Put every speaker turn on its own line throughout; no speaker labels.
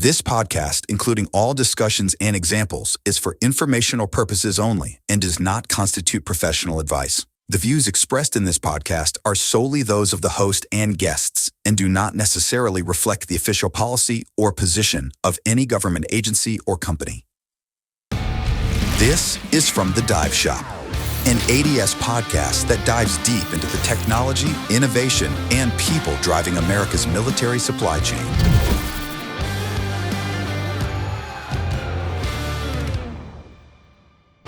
This podcast, including all discussions and examples, is for informational purposes only and does not constitute professional advice. The views expressed in this podcast are solely those of the host and guests and do not necessarily reflect the official policy or position of any government agency or company. This is From the Dive Shop, an ADS podcast that dives deep into the technology, innovation, and people driving America's military supply chain.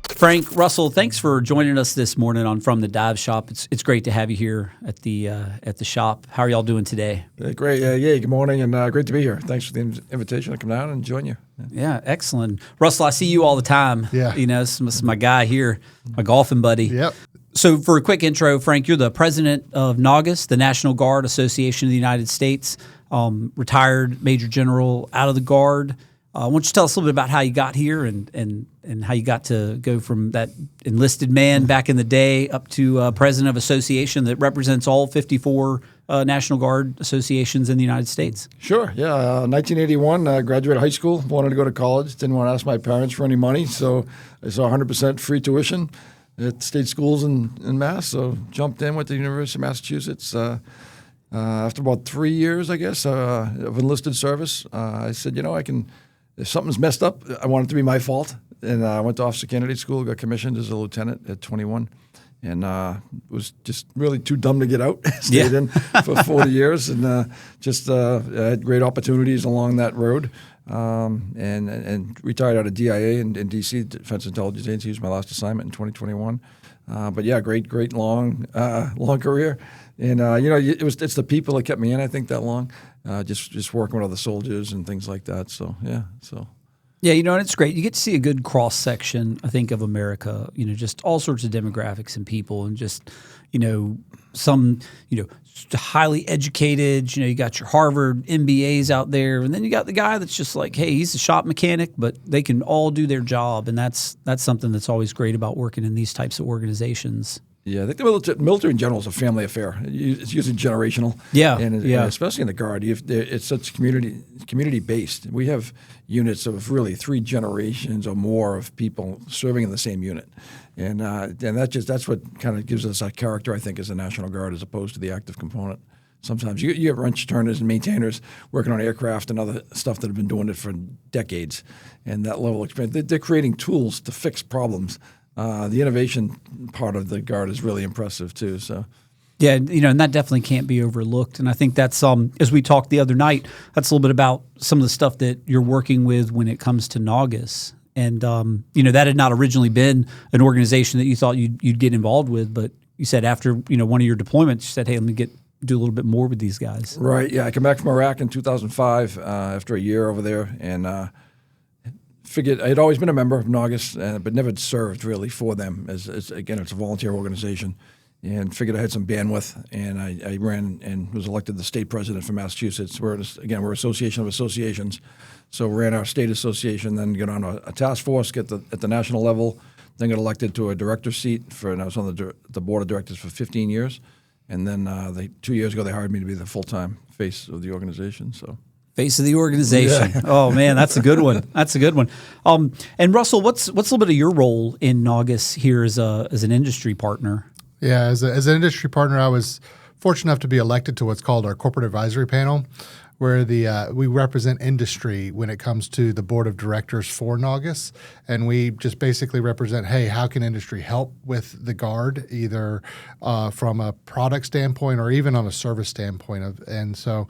Frank, Russell, thanks for joining us this morning on From the Dive Shop. It's great to have you here at the shop. How are y'all doing today?
Great. Good morning, and great to be here. Thanks for the invitation to come down and join you.
Yeah, excellent. Russell, I see you all the time.
Yeah.
You know, this is my guy here, my golfing buddy.
Yep.
So for a quick intro, Frank, you're the president of NGAUS, the National Guard Association of the United States, retired Major General out of the Guard. Why don't you tell us a little bit about how you got here and how you got to go from that enlisted man back in the day up to president of an association that represents all 54 National Guard associations in the United States?
Sure. Yeah. 1981, graduated high school, wanted to go to college, didn't want to ask my parents for any money, so I saw 100% free tuition at state schools in Mass, so jumped in, went to the University of Massachusetts. After about 3 years, I guess, of enlisted service, I said, if something's messed up, I want it to be my fault. And I went to officer candidate school, got commissioned as a lieutenant at 21, and was just really too dumb to get out. Stayed in for 40 years, and had great opportunities along that road. And retired out of DIA in DC, Defense Intelligence Agency. Was my last assignment in 2021. But yeah, great long career. And it's the people that kept me in, I think, that long. Just working with other soldiers and things like that. So yeah.
Yeah, and it's great. You get to see a good cross section, I think, of America. Just all sorts of demographics and people, and just some highly educated. You got your Harvard MBAs out there, and then you got the guy that's just like, hey, he's a shop mechanic, but they can all do their job, and that's something that's always great about working in these types of organizations.
Yeah, I think the military in general is a family affair. It's usually generational.
Yeah,
and especially in the Guard, it's such community based. We have units of really 3 generations or more of people serving in the same unit, and that's what kind of gives us our character, I think, as a National Guard, as opposed to the active component. Sometimes you have wrench turners and maintainers working on aircraft and other stuff that have been doing it for decades, and that level of experience. They're creating tools to fix problems. The innovation part of the Guard is really impressive too. So,
yeah, and that definitely can't be overlooked. And I think that's as we talked the other night, that's a little bit about some of the stuff that you're working with when it comes to NGAUS. And that had not originally been an organization that you thought you'd get involved with, but you said after one of your deployments, you said, hey, let me do a little bit more with these guys.
Right. Yeah, I came back from Iraq in 2005 after a year over there, and figured I had always been a member of NGAUS, but never served really for them. As again, it's a volunteer organization, and figured I had some bandwidth, and I ran and was elected the state president for Massachusetts. We're an association of associations, so ran our state association, then got on a task force, at the national level, then got elected to a director seat and I was on the board of directors for 15 years, and then 2 years ago they hired me to be the full-time face of the organization. So.
Face of the organization. Yeah. Oh man, that's a good one. That's a good one. And Russell, what's a little bit of your role in NGAUS here as an industry partner?
Yeah, as an industry partner, I was fortunate enough to be elected to what's called our corporate advisory panel, where we represent industry when it comes to the board of directors for NGAUS, and we just basically represent, hey, how can industry help with the Guard, either from a product standpoint or even on a service standpoint. And so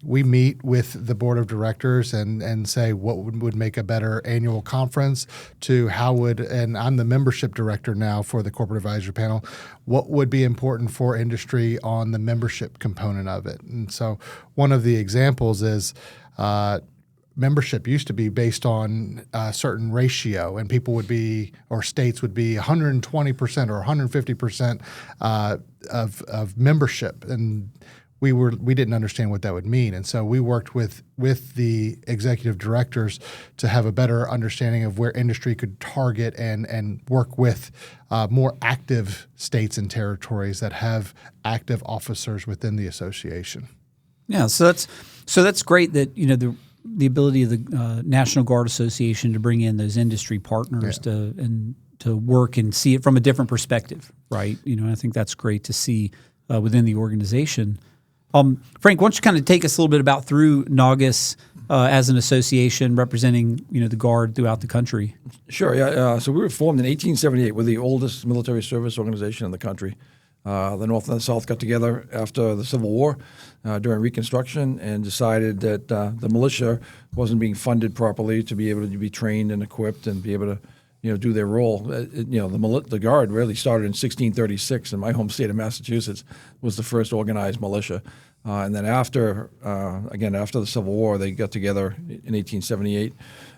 we meet with the board of directors and say what would make a better annual conference, to and I'm the membership director now for the corporate advisory panel, what would be important for industry on the membership component of it. And so one of the examples is membership used to be based on a certain ratio, and people would be, or states would be 120% or 150% of membership, and we didn't understand what that would mean. And so we worked with the executive directors to have a better understanding of where industry could target and work with more active states and territories that have active officers within the association.
Yeah, so that's great that the ability of the National Guard Association to bring in those industry partners to work and see it from a different perspective, right? I think that's great to see within the organization. Frank, why don't you kind of take us a little bit about through NGAUS as an association representing the Guard throughout the country?
Sure, yeah. So we were formed in 1878. We're the oldest military service organization in the country. The North and the South got together after the Civil War during Reconstruction and decided that the militia wasn't being funded properly to be able to be trained and equipped and be able to do their role. The Guard really started in 1636, and my home state of Massachusetts was the first organized militia. And then after the Civil War, they got together in 1878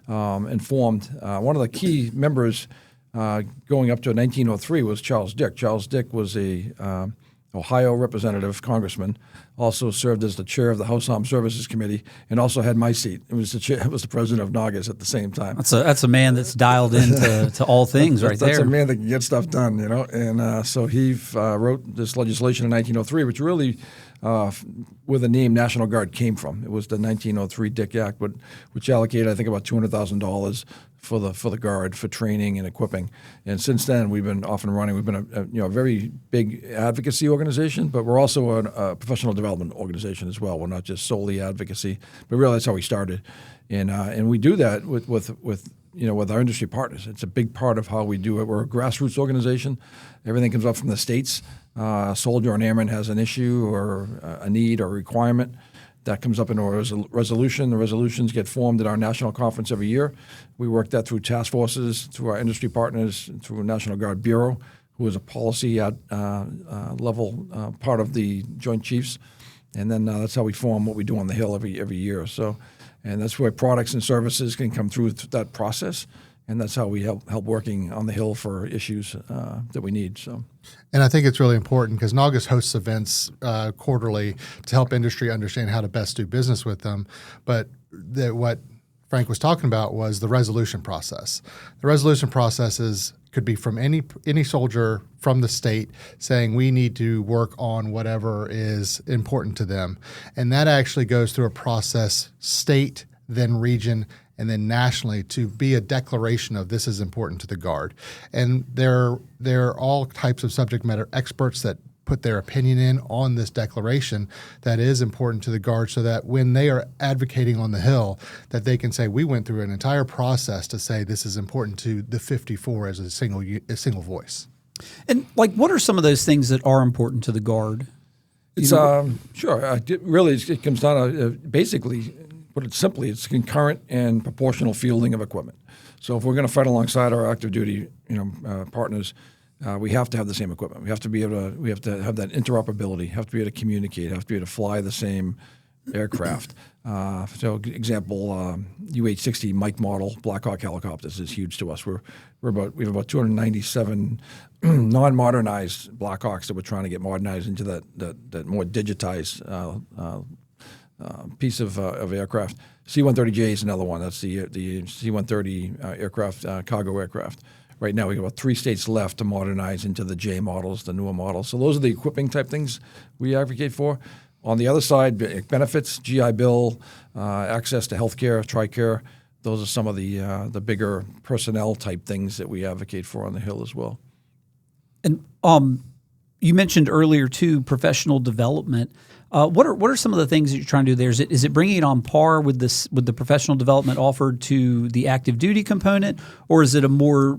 and formed. One of the key members going up to 1903 was Charles Dick. Charles Dick was a Ohio representative, congressman, also served as the chair of the House Armed Services Committee, and also had my seat. It was the president of NGAUS at the same time.
That's a man that's dialed into to all things right there.
That's a man that can get stuff done, And so he wrote this legislation in 1903, which really where the name National Guard came from. It was the 1903 Dick Act, which allocated, I think, about $200,000 for the Guard for training and equipping. And since then, we've been off and running. We've been a very big advocacy organization, but we're also a professional development organization as well. We're not just solely advocacy, but really that's how we started. And we do that with our industry partners. It's a big part of how we do it. We're a grassroots organization. Everything comes up from the states. A soldier or an airman has an issue or a need or a requirement. That comes up in a resolution. The resolutions get formed at our national conference every year. We work that through task forces, through our industry partners, through National Guard Bureau, who is a policy level part of the Joint Chiefs. And then that's how we form what we do on the Hill every year. So, and that's where products and services can come through that process. And that's how we help working on the Hill for issues that we need. So,
and I think it's really important because NGAUS hosts events quarterly to help industry understand how to best do business with them. But what Frank was talking about was the resolution process. The resolution processes could be from any soldier from the state saying we need to work on whatever is important to them, and that actually goes through a process, state, then region, and then nationally to be a declaration of this is important to the Guard. And there are all types of subject matter experts that put their opinion in on this declaration that is important to the Guard so that when they are advocating on the Hill, that they can say, we went through an entire process to say this is important to the 54 as a single voice.
And what are some of those things that are important to the Guard?
It's sure. Really, it comes down to basically, put it simply, it's concurrent and proportional fielding of equipment. So if we're going to fight alongside our active duty, partners, we have to have the same equipment. We have to be able to. We have to have that interoperability. Have to be able to communicate. Have to be able to fly the same aircraft. So, example, UH-60 Mike model Black Hawk helicopters is huge to us. We have about 297 non-modernized Black Hawks that we're trying to get modernized into that more digitized piece of aircraft. C-130J is another one. That's the C-130 aircraft, cargo aircraft. Right now, we have about 3 states left to modernize into the J models, the newer models. So those are the equipping type things we advocate for. On the other side, benefits, GI Bill, access to healthcare, TRICARE. Those are some of the bigger personnel type things that we advocate for on the Hill as well.
And you mentioned earlier too, professional development. What are some of the things that you're trying to do there? Is it bringing it on par with the professional development offered to the active duty component, or is it a more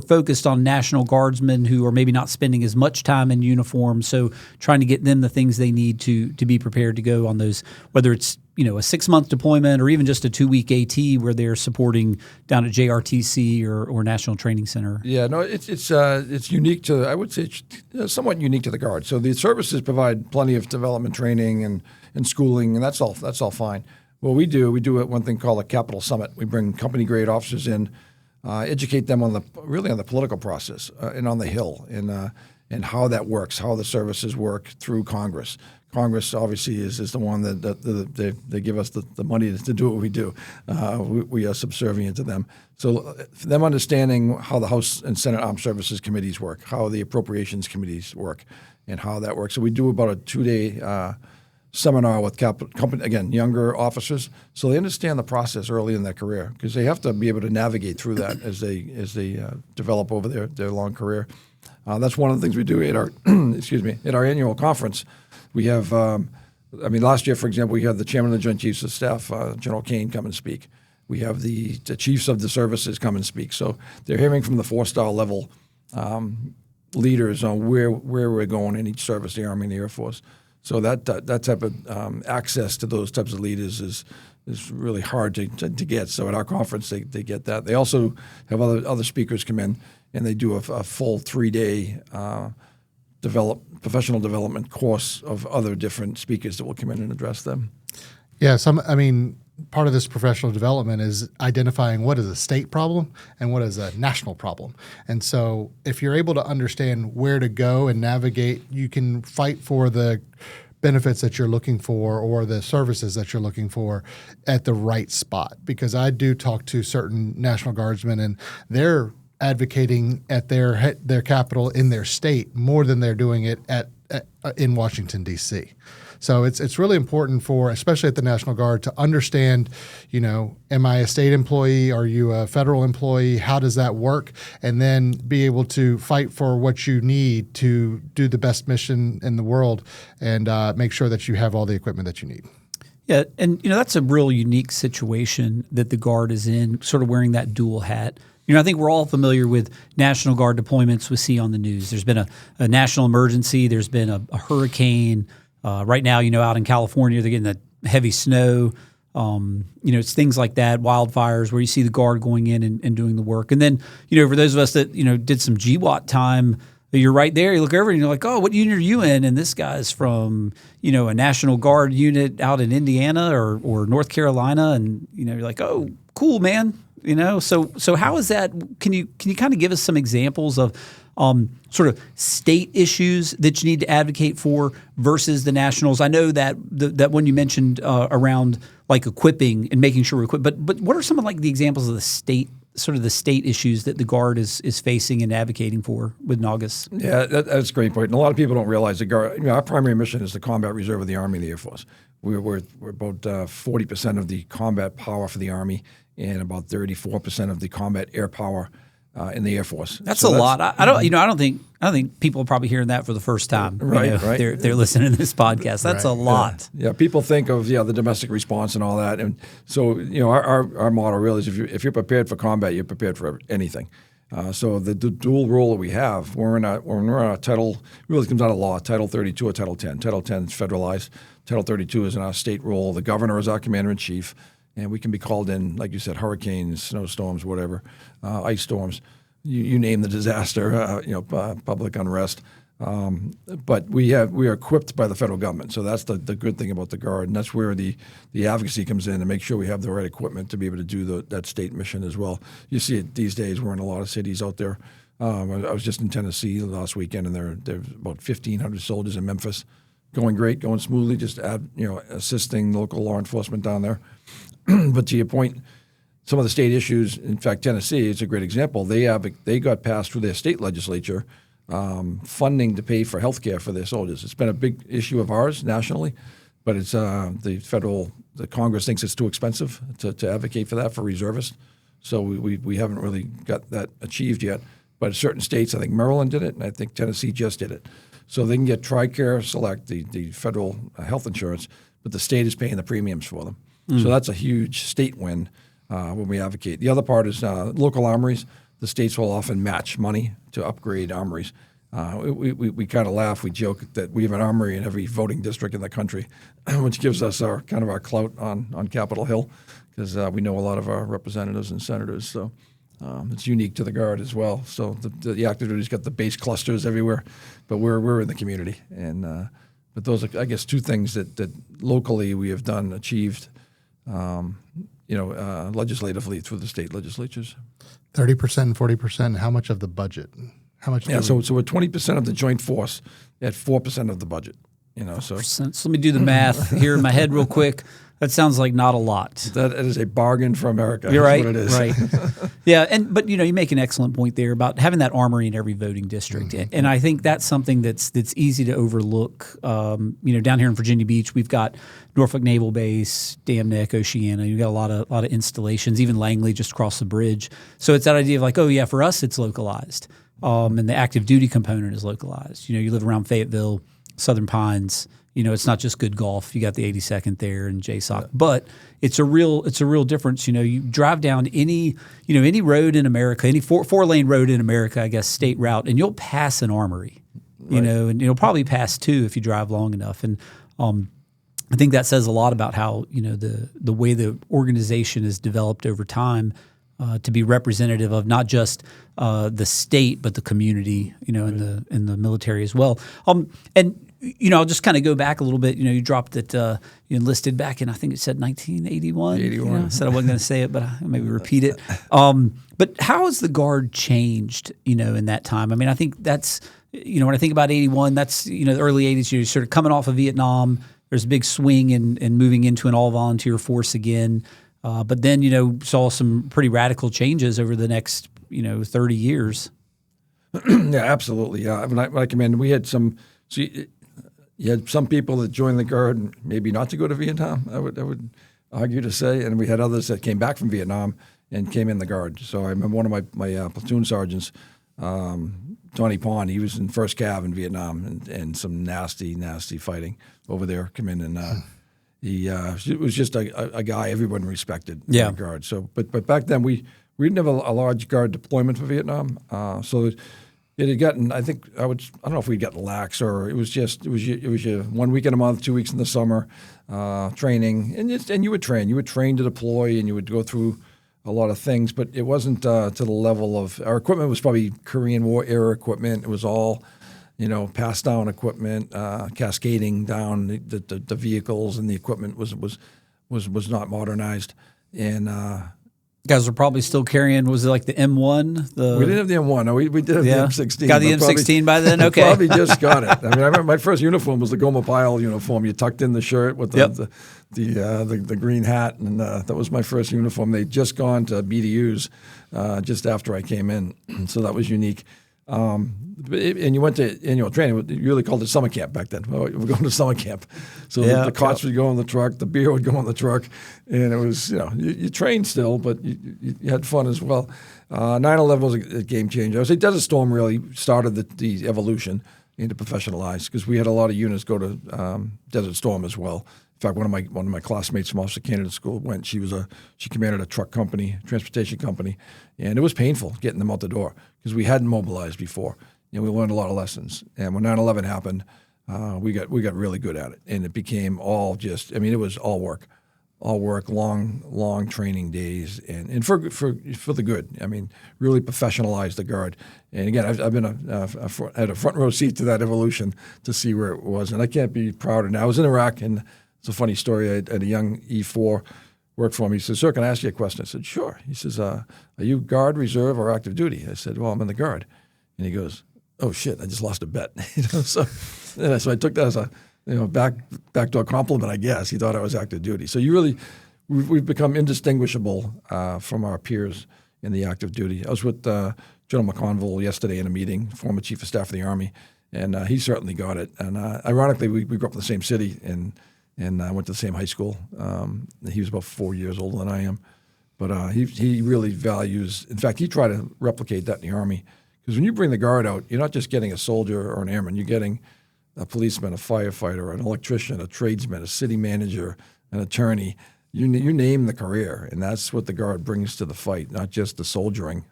focused on National Guardsmen who are maybe not spending as much time in uniform, so trying to get them the things they need to be prepared to go on those, whether it's a 6-month deployment or even just a 2-week AT where they're supporting down at JRTC or National Training Center? Yeah, no,
it's unique to, I would say, it's somewhat unique to the Guard. So the services provide plenty of development training and schooling, and that's all fine. What we do one thing called a Capital Summit. We bring company grade officers in, educate them on the political process and on the Hill and how that works, how the services work through Congress. Congress obviously is the one that they give us the money to do what we do. We are subservient to them. So them understanding how the House and Senate Armed Services Committees work, how the Appropriations Committees work, and how that works. So we do about a 2-day seminar with company, again, younger officers, so they understand the process early in their career because they have to be able to navigate through that as they develop over their long career. That's one of the things we do at our at our annual conference. We have, last year, for example, we had the chairman of the Joint Chiefs of Staff, General Kane, come and speak. We have the chiefs of the services come and speak. So they're hearing from the 4-star level leaders on where we're going in each service, the Army and the Air Force. So that type of access to those types of leaders is really hard to get. So at our conference, they get that. They also have other speakers come in, and they do a full 3-day professional development course of other different speakers that will come in and address them.
Yeah, part of this professional development is identifying what is a state problem and what is a national problem. And so if you're able to understand where to go and navigate, you can fight for the benefits that you're looking for or the services that you're looking for at the right spot. Because I do talk to certain National Guardsmen, and they're advocating at their capital in their state more than they're doing it in Washington, D.C. So it's really important for, especially at the National Guard, to understand, am I a state employee? Are you a federal employee? How does that work? And then be able to fight for what you need to do the best mission in the world and make sure that you have all the equipment that you need.
Yeah, and that's a real unique situation that the Guard is in, sort of wearing that dual hat. I think we're all familiar with National Guard deployments we see on the news. There's been a national emergency. There's been a hurricane. Right now, out in California, they're getting that heavy snow. It's things like that, wildfires, where you see the Guard going in and doing the work. And then, for those of us that, did some GWAT time, you're right there. You look over and you're like, oh, what unit are you in? And this guy's from, a National Guard unit out in Indiana or North Carolina. And, you're like, oh, cool, man. So how is that? Can you kind of give us some examples of sort of state issues that you need to advocate for versus the nationals? I know that that one you mentioned around like equipping and making sure we're equipped, but what are some of like the examples of the state issues that the Guard is facing and advocating for with NGAUS? Yeah,
that's a great point. And a lot of people don't realize the Guard. Our primary mission is the combat reserve of the Army and the Air Force. We're about 40% of the combat power for the Army and about 34% of the combat air power in the Air Force.
That's a lot. I don't think people are probably hearing that for the first time.
Right.
They're listening to this podcast. That's a lot.
Yeah. People think of the domestic response and all that, and so our motto really is if you're prepared for combat, you're prepared for anything. So the dual role that we have, when we're on a title, really comes out of law, Title 32 or Title 10. Title 10 is federalized. Title 32 is in our state role. The governor is our commander-in-chief. And we can be called in, like you said, hurricanes, snowstorms, whatever, ice storms. You name the disaster, public unrest. But we are equipped by the federal government. So that's the good thing about the Guard. And that's where the advocacy comes in to make sure we have the right equipment to be able to do that state mission as well. You see it these days. We're in a lot of cities out there. I was just in Tennessee last weekend, and there's about 1,500 soldiers in Memphis. Going great, going smoothly, just assisting local law enforcement down there. But to your point, some of the state issues, in fact, Tennessee is a great example. They got passed through their state legislature funding to pay for health care for their soldiers. It's been a big issue of ours nationally, but it's the Congress thinks it's too expensive to advocate for that for reservists. So we haven't really got that achieved yet. But certain states, I think Maryland did it, and I think Tennessee just did it. So they can get TRICARE Select, the federal health insurance, but the state is paying the premiums for them. So that's a huge state win when we advocate. The other part is local armories. The states will often match money to upgrade armories. We kind of laugh, we joke that we have an armory in every voting district in the country, which gives us our clout on Capitol Hill because we know a lot of our representatives and senators. So it's unique to the Guard as well. So the active duty's got the base clusters everywhere, but we're in the community. And but those are, I guess, two things that locally we have achieved. Legislatively through the state legislatures.
30% and 40%. How much of the budget? How much?
So we're 20% of the joint force at 4% of the budget. So
let me do the math here in my head real quick. That sounds like not a lot.
that is a bargain for America.
You're right.
What it is.
Right. Yeah. But you make an excellent point there about having that armory in every voting district.
Mm-hmm.
And I think that's something that's easy to overlook. Down here in Virginia Beach, we've got Norfolk Naval Base, Dam Neck, Oceana. You've got a lot of installations, even Langley just across the bridge. So it's that idea of like, oh yeah, for us it's localized. And the active duty component is localized. You live around Fayetteville, Southern Pines. It's not just good golf. You got the 82nd there and JSOC, but it's a real difference. You drive down any road in America, any four lane road in America, I guess, state route, and you'll pass an armory. And you'll probably pass two if you drive long enough. And I think that says a lot about how the way the organization is developed over time to be representative of not just the state but the community. In the military as well. I'll just kind of go back a little bit. You dropped it. You enlisted back in, I think it said 1981.
81.
I said I wasn't going to say it, but I maybe repeat it. But how has the Guard changed? In that time. I mean, I think that's when I think about 81, that's the early 80s. You're sort of coming off of Vietnam. There's a big swing and moving into an all volunteer force again. But then saw some pretty radical changes over the next 30 years.
Yeah, absolutely. Yeah, when I came in, we had some. You had some people that joined the Guard, maybe not to go to Vietnam. I would argue to say, and we had others that came back from Vietnam and came in the Guard. So I remember one of my platoon sergeants, Tony Pond. He was in First Cav in Vietnam and some nasty fighting over there. Come in and he was just a guy everyone respected in the Guard. So, but back then we didn't have a large Guard deployment for Vietnam. So it had gotten, I don't know if we'd gotten lax or it was your 1 week in a month, 2 weeks in the summer, training, and you would train to deploy, and you would go through a lot of things, but it wasn't to the level of our equipment was probably Korean War era equipment. It was all, passed down equipment, cascading down the vehicles, and the equipment was not modernized, and.
Guys are probably still carrying, was it like the M1?
We didn't have the M1. No, we did have the M16.
Got the M16 by then? Okay.
Probably just got it. I mean, I remember my first uniform was the Goma Pile uniform. You tucked in the shirt with the green hat, and that was my first uniform. They'd just gone to BDUs just after I came in, so that was unique. And you went to annual training. You really called it summer camp back then. We're going to summer camp. So the cots would go in the truck, the beer would go in the truck, and it was, you trained still, but you had fun as well. 9/11 was a game changer. I would say Desert Storm really started the evolution into professionalized because we had a lot of units go to Desert Storm as well. In fact, one of my classmates from Officer Candidate School went. She commanded a truck company, transportation company, and it was painful getting them out the door because we hadn't mobilized before. We learned a lot of lessons. And when 9/11 happened, we got really good at it, and it became all it was all work, long training days, and for the good. I mean, really professionalized the Guard. And again, I've been had a front row seat to that evolution to see where it was, and I can't be prouder. Now I was in Iraq, and it's a funny story. I had a young E4 worked for me. He said, "Sir, can I ask you a question?" I said, "Sure." He says, "Are you Guard, Reserve, or active duty?" I said, "Well, I'm in the Guard." And he goes, "Oh shit, I just lost a bet." So I took that as a backdoor compliment, I guess. He thought I was active duty. So we've become indistinguishable from our peers in the active duty. I was with General McConville yesterday in a meeting, former Chief of Staff of the Army, and he certainly got it. And ironically, we grew up in the same city and I went to the same high school. He was about 4 years older than I am. But he really values, in fact, he tried to replicate that in the Army. Because when you bring the Guard out, you're not just getting a soldier or an airman. You're getting a policeman, a firefighter, an electrician, a tradesman, a city manager, an attorney. You name the career, and that's what the Guard brings to the fight, not just the soldiering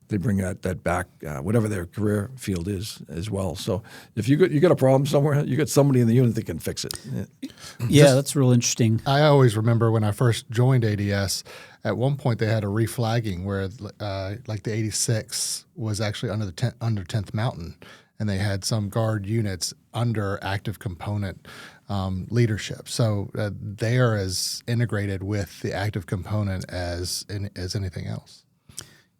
they bring that back, whatever their career field is as well. So if you got a problem somewhere, you got somebody in the unit that can fix it.
Yeah, that's real interesting.
I always remember when I first joined ADS, at one point they had a reflagging where like the 86 was actually under 10th Mountain, and they had some Guard units under active component leadership. So they are as integrated with the active component as anything else.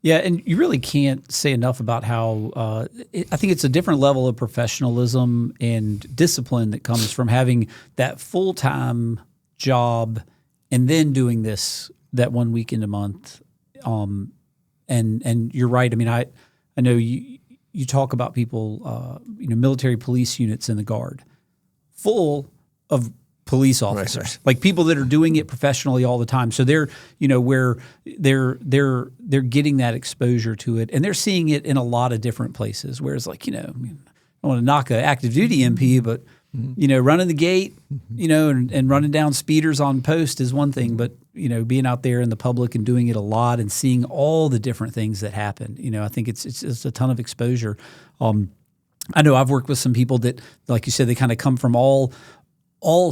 Yeah, and you really can't say enough about how I think it's a different level of professionalism and discipline that comes from having that full-time job and then doing this that 1 weekend a month. And you're right. I mean, I know you talk about people, military police units in the Guard, full of police officers, like people that are doing it professionally all the time. So they're, where they're getting that exposure to it, and they're seeing it in a lot of different places. Whereas, I don't want to knock an active duty MP, but running the gate, and running down speeders on post is one thing, but being out there in the public and doing it a lot and seeing all the different things that happen, I think it's a ton of exposure. I know I've worked with some people that, like you said, they kind of come from all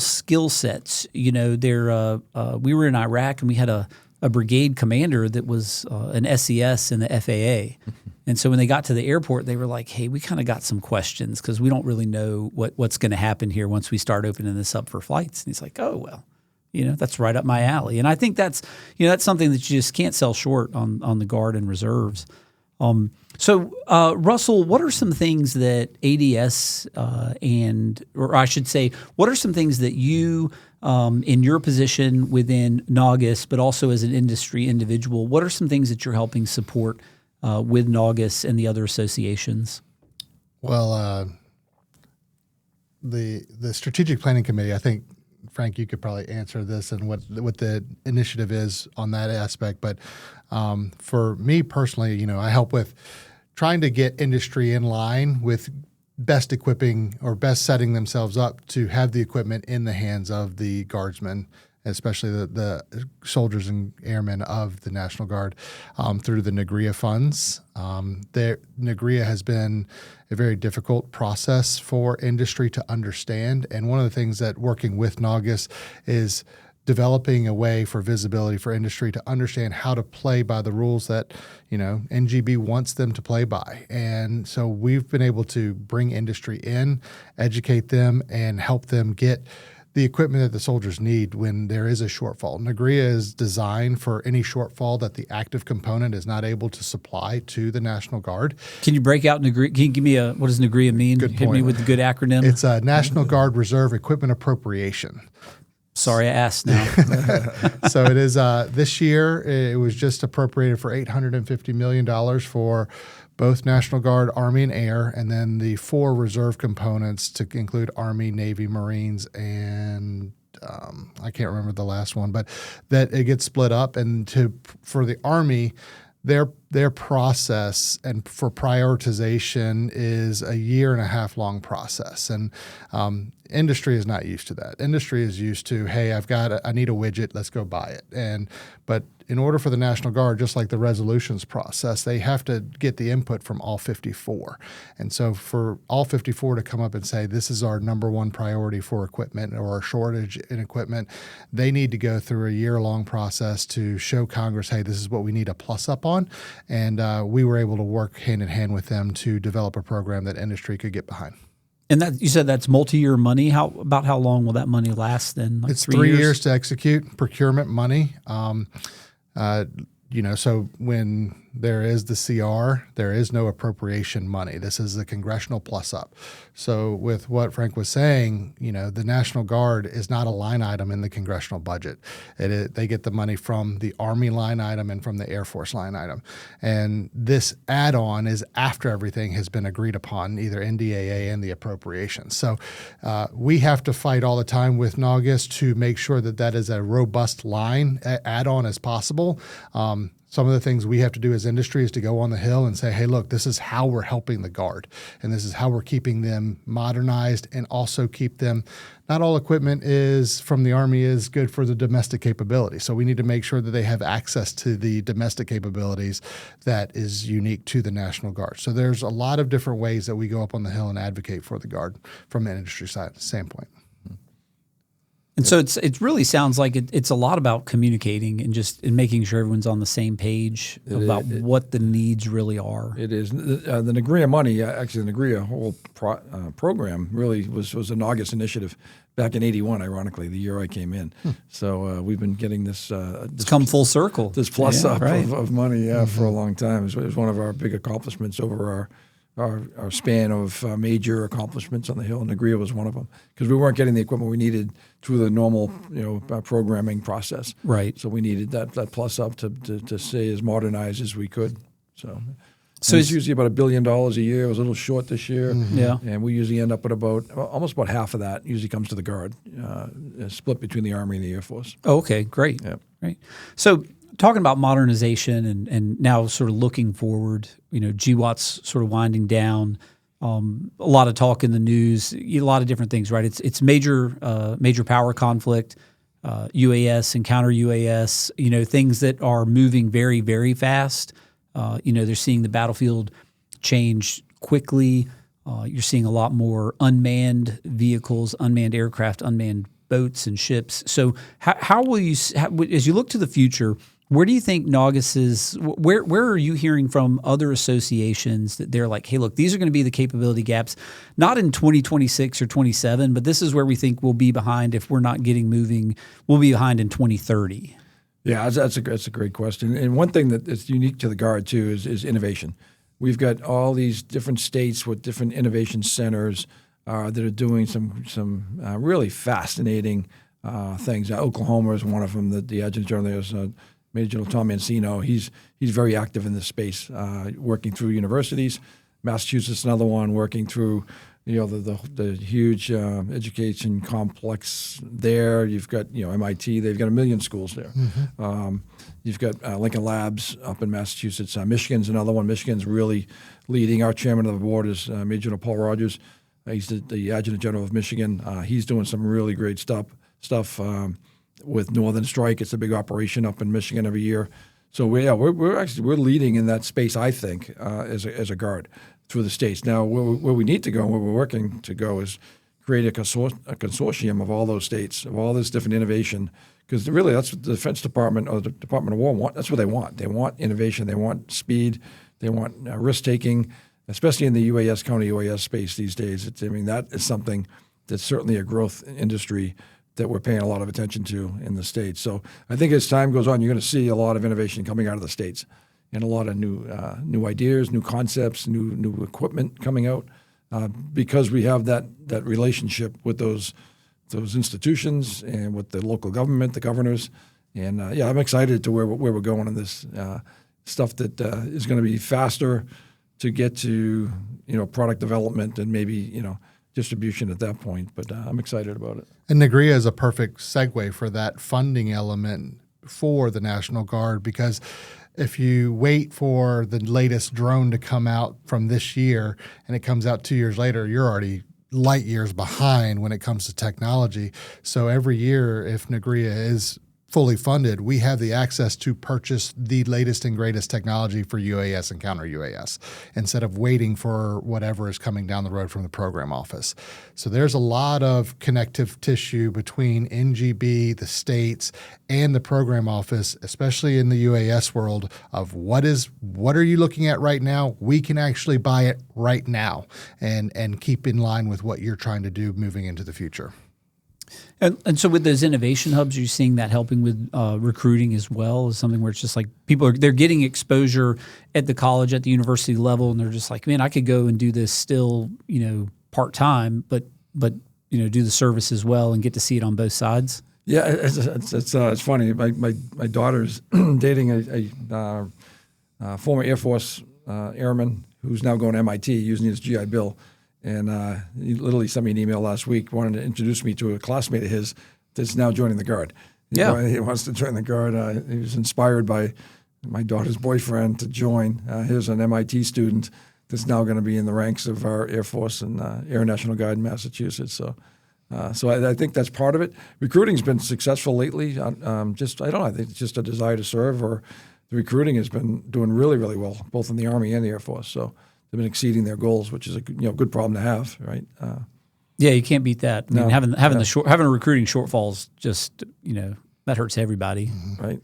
skill sets. We were in Iraq and we had a brigade commander that was an SES in the FAA. And so when they got to the airport, they were like, hey, we kind of got some questions because we don't really know what's going to happen here once we start opening this up for flights. And he's like, oh, well, that's right up my alley. And I think that's something that you just can't sell short on the Guard and reserves. So, Russell, what are some things that ADS or I should say, what are some things that you, in your position within NGAUS, but also as an industry individual, what are some things that you're helping support with NGAUS and the other associations?
Well, the Strategic Planning Committee, I think, Frank, you could probably answer this and what the initiative is on that aspect. But for me personally, I help with trying to get industry in line with best equipping or best setting themselves up to have the equipment in the hands of the guardsmen, especially the soldiers and airmen of the National Guard, through the NGREA funds. NGREA has been a very difficult process for industry to understand. And one of the things that working with NGAUS is developing a way for visibility for industry to understand how to play by the rules that, NGB wants them to play by. And so we've been able to bring industry in, educate them, and help them get the equipment that the soldiers need when there is a shortfall. NGREA is designed for any shortfall that the active component is not able to supply to the National Guard.
Can you break out NGREA? Can you give me what does NGREA mean?
Good point.
Hit me with the good acronym.
It's a National Guard Reserve Equipment Appropriation.
Sorry, I asked now.
So it is this year, it was just appropriated for $850 million for both National Guard, Army, and Air, and then the 4 reserve components to include Army, Navy, Marines, and I can't remember the last one, but that it gets split up. And for the Army, their process and for prioritization is a 1.5 year long process. And industry is not used to that. Industry is used to, hey, I need a widget, let's go buy it. But in order for the National Guard, just like the resolutions process, they have to get the input from all 54. And so for all 54 to come up and say, this is our number one priority for equipment or a shortage in equipment, they need to go through a 1-year-long process to show Congress, hey, this is what we need a plus up on. And we were able to work hand in hand with them to develop a program that industry could get behind.
And that you said that's multi-year money. About how long will that money last then? Like
it's 3 years to execute procurement money. So when there is the CR, there is no appropriation money. This is the congressional plus up. So with what Frank was saying, the National Guard is not a line item in the congressional budget. They get the money from the Army line item and from the Air Force line item. And this add-on is after everything has been agreed upon, either NDAA and the appropriations. So we have to fight all the time with NGAUS to make sure that is a robust line add-on as possible. Some of the things we have to do as industry is to go on the Hill and say, hey, look, this is how we're helping the Guard, and this is how we're keeping them modernized and also keep them. Not all equipment from the Army is good for the domestic capability. So we need to make sure that they have access to the domestic capabilities that is unique to the National Guard. So there's a lot of different ways that we go up on the Hill and advocate for the Guard from an industry side standpoint.
And so it really sounds like it's a lot about communicating and just making sure everyone's on the same page about what the needs really are.
It is. The NGREA money, actually the NGREA whole program really was an August initiative back in '81, ironically, the year I came in. So we've been getting this
it's come full circle.
This plus up
right.
of money for a long time. It was one of our big accomplishments over our span of major accomplishments on the Hill, and NGREA was one of them because we weren't getting the equipment we needed through the normal programming process.
Right.
So we needed that plus up to stay as modernized as we could. So
So
it's usually about $1 billion a year. It was a little short this year.
Yeah.
And we usually end up at almost about half of that usually comes to the Guard, split between the Army and the Air Force.
Oh, okay, great.
Yep.
Great. So talking about modernization and now sort of looking forward, GWAT's sort of winding down. A lot of talk in the news, a lot of different things, right? It's major power conflict, UAS and counter UAS, things that are moving very, very fast. They're seeing the battlefield change quickly. You're seeing a lot more unmanned vehicles, unmanned aircraft, unmanned boats and ships. So how will you, as you look to the future, where do you think NGAUS is? Where are you hearing from other associations that they're like, hey, look, these are going to be the capability gaps, not in 2026 or 27, but this is where we think we'll be behind if we're not getting moving. We'll be behind in 2030.
Yeah, that's a great question. And one thing that is unique to the Guard too is innovation. We've got all these different states with different innovation centers that are doing some really fascinating things. Oklahoma is one of them. The Adjutant General there is Major General Tom Mancino. He's very active in this space, working through universities. Massachusetts, another one, working through the huge education complex there. You've got MIT. They've got 1 million schools there. You've got Lincoln Labs up in Massachusetts. Michigan's another one. Michigan's really leading. Our chairman of the board is Major General Paul Rogers. He's the Adjutant General of Michigan. He's doing some really great stuff with Northern Strike. It's a big operation up in Michigan every year. So we're leading in that space, I think, as a Guard through the states. Now, where we need to go, and where we're working to go, is create a consortium of all those states, of all this different innovation, because really that's what the Defense Department or the Department of War want. That's what they want. They want innovation. They want speed. They want risk-taking, especially in the UAS, counter UAS space these days. That is something that's certainly a growth industry that we're paying a lot of attention to in the States. So I think as time goes on, you're going to see a lot of innovation coming out of the States and a lot of new ideas, new concepts, new equipment coming out because we have that relationship with those institutions and with the local government, the governors. And I'm excited to where we're going in this stuff that is going to be faster to get to product development and maybe distribution at that point. But I'm excited about it.
And NGREA is a perfect segue for that funding element for the National Guard, because if you wait for the latest drone to come out from this year and it comes out 2 years later, you're already light years behind when it comes to technology. So every year, if NGREA is fully funded, we have the access to purchase the latest and greatest technology for UAS and counter UAS instead of waiting for whatever is coming down the road from the program office. So there's a lot of connective tissue between NGB, the states, and the program office, especially in the UAS world, of what are you looking at right now? We can actually buy it right now and keep in line with what you're trying to do moving into the future.
And so with those innovation hubs, are you seeing that helping with recruiting as well? Is something where it's just like they're getting exposure at the college, at the university level, and they're just like, man, I could go and do this still, part time, but do the service as well and get to see it on both sides.
Yeah, it's funny. My daughter's dating a former Air Force airman who's now going to MIT using his GI Bill. And he literally sent me an email last week, wanted to introduce me to a classmate of his that's now joining the Guard. He wants to join the Guard. He was inspired by my daughter's boyfriend to join. Here's an MIT student that's now going to be in the ranks of our Air Force and Air National Guard in Massachusetts. So I think that's part of it. Recruiting's been successful lately. I think it's just a desire to serve, or the recruiting has been doing really, really well, both in the Army and the Air Force. So they've been exceeding their goals, which is a good problem to have, right?
Yeah, you can't beat that. I mean,
No.
having
Yeah.
having a recruiting shortfalls just that hurts everybody.
Right.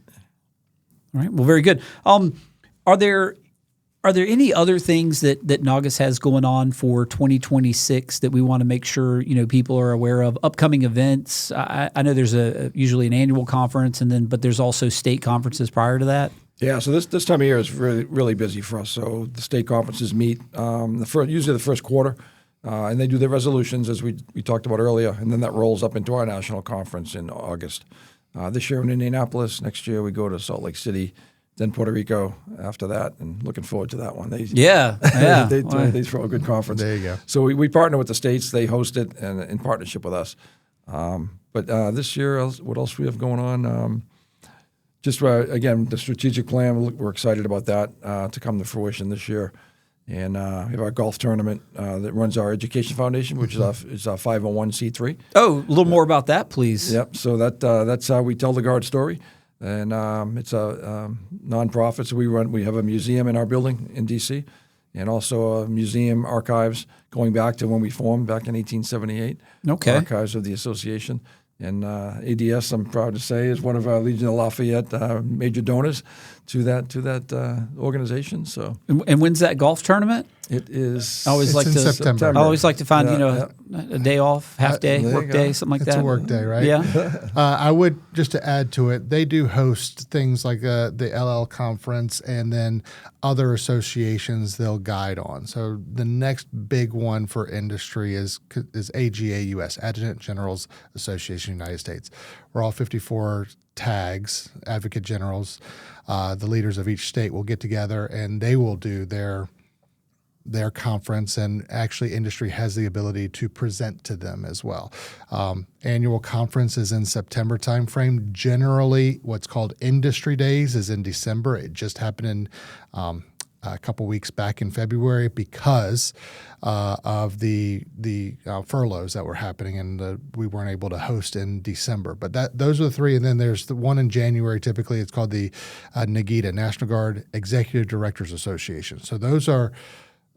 All right. Well, very good. Are there any other things that NGAUS has going on for 2026 that we want to make sure people are aware of? Upcoming events. I know there's usually an annual conference, but there's also state conferences prior to that.
Yeah, so this time of year is really, really busy for us. So the state conferences meet usually the first quarter, and they do their resolutions, as we talked about earlier, and then that rolls up into our national conference in August. This year in Indianapolis, next year we go to Salt Lake City, then Puerto Rico after that, and looking forward to that one. They throw a good conference.
There you go.
So we partner with the states. They host it and in partnership with us. But this year, what else we have going on? Just again, the strategic plan, we're excited about that to come to fruition this year. And we have our golf tournament that runs our Education Foundation, which is our 501c3.
Oh, a little more about that, please.
Yep. So that's how we tell the Guard story. And it's a nonprofit. So we have a museum in our building in D.C. and also a museum archives going back to when we formed back in 1878.
Okay.
Archives of the association. And ADS, I'm proud to say, is one of our Legion of Lafayette major donors to that organization. So,
and when's that golf tournament?
it is.
I always
It's
like
in
to
September.
I always like to find
Yeah,
a day off, half day,
there you
work
go.
day, something like
It's
that.
a work day, right?
Yeah.
I would, just to add to it, they do host things like the LL conference and then other associations they'll guide on. So the next big one for industry is AGAUS, Adjutant Generals Association of the United States, where all 54 tags, advocate generals, the leaders of each state will get together and they will do their conference, and actually industry has the ability to present to them as well. Annual conference is in September timeframe. Generally, what's called industry days is in December. It just happened in a couple weeks back in February because of the furloughs that were happening, and we weren't able to host in December. But those are the three, and then there's the one in January. Typically, it's called the NGREA, National Guard Executive Directors Association. So those are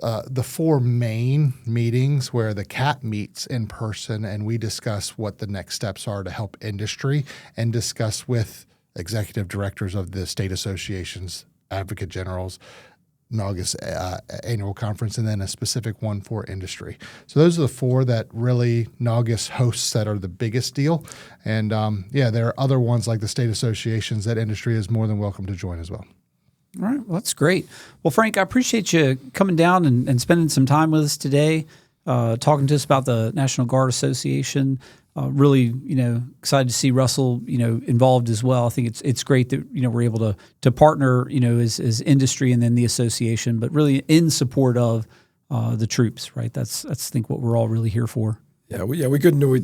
the four main meetings where the CAP meets in person, and we discuss what the next steps are to help industry and discuss with executive directors of the state associations, advocate generals, NGAUS annual conference, and then a specific one for industry. So those are the four that really NGAUS hosts that are the biggest deal. And there are other ones like the state associations that industry is more than welcome to join as well.
All right. Well, that's great. Well, Frank, I appreciate you coming down and spending some time with us today, talking to us about the National Guard Association. Really, excited to see Russell, involved as well. I think it's great that we're able to partner, as industry and then the association, but really in support of the troops. Right. That's I think what we're all really here for.
Yeah, we couldn't do we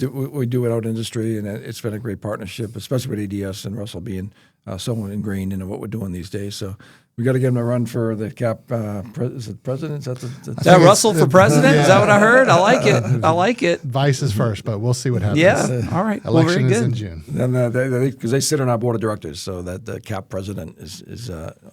do without industry, and it's been a great partnership, especially with ADS and Russell being so ingrained into what we're doing these days. So we got to get him to run for the CAP. Is it president? Is that
Russell for president? Is that what I heard? I like it. I like it.
Vice is first, but we'll see what happens.
Yeah. All right.
Election
very
is
good.
in June.
And because they sit on our board of directors, so that the CAP president is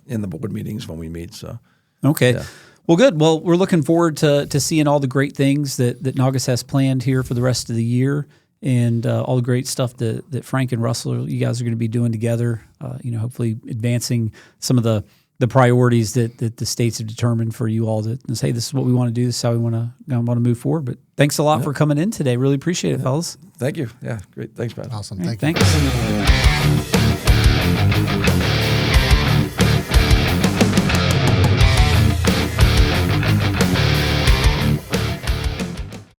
in the board meetings when we meet. So
okay.
Yeah.
Well, good. Well, we're looking forward to seeing all the great things that NGAUS has planned here for the rest of the year, and all the great stuff that Frank and Russell, you guys are going to be doing together. Hopefully advancing some of the priorities that the states have determined for you all to say, this is what we want to do. This is how we want to move forward. But thanks a lot for coming in today. Really appreciate it, fellas.
Thank you. Yeah, great. Thanks, Pat.
Awesome.
All right,
Thank you.
thanks.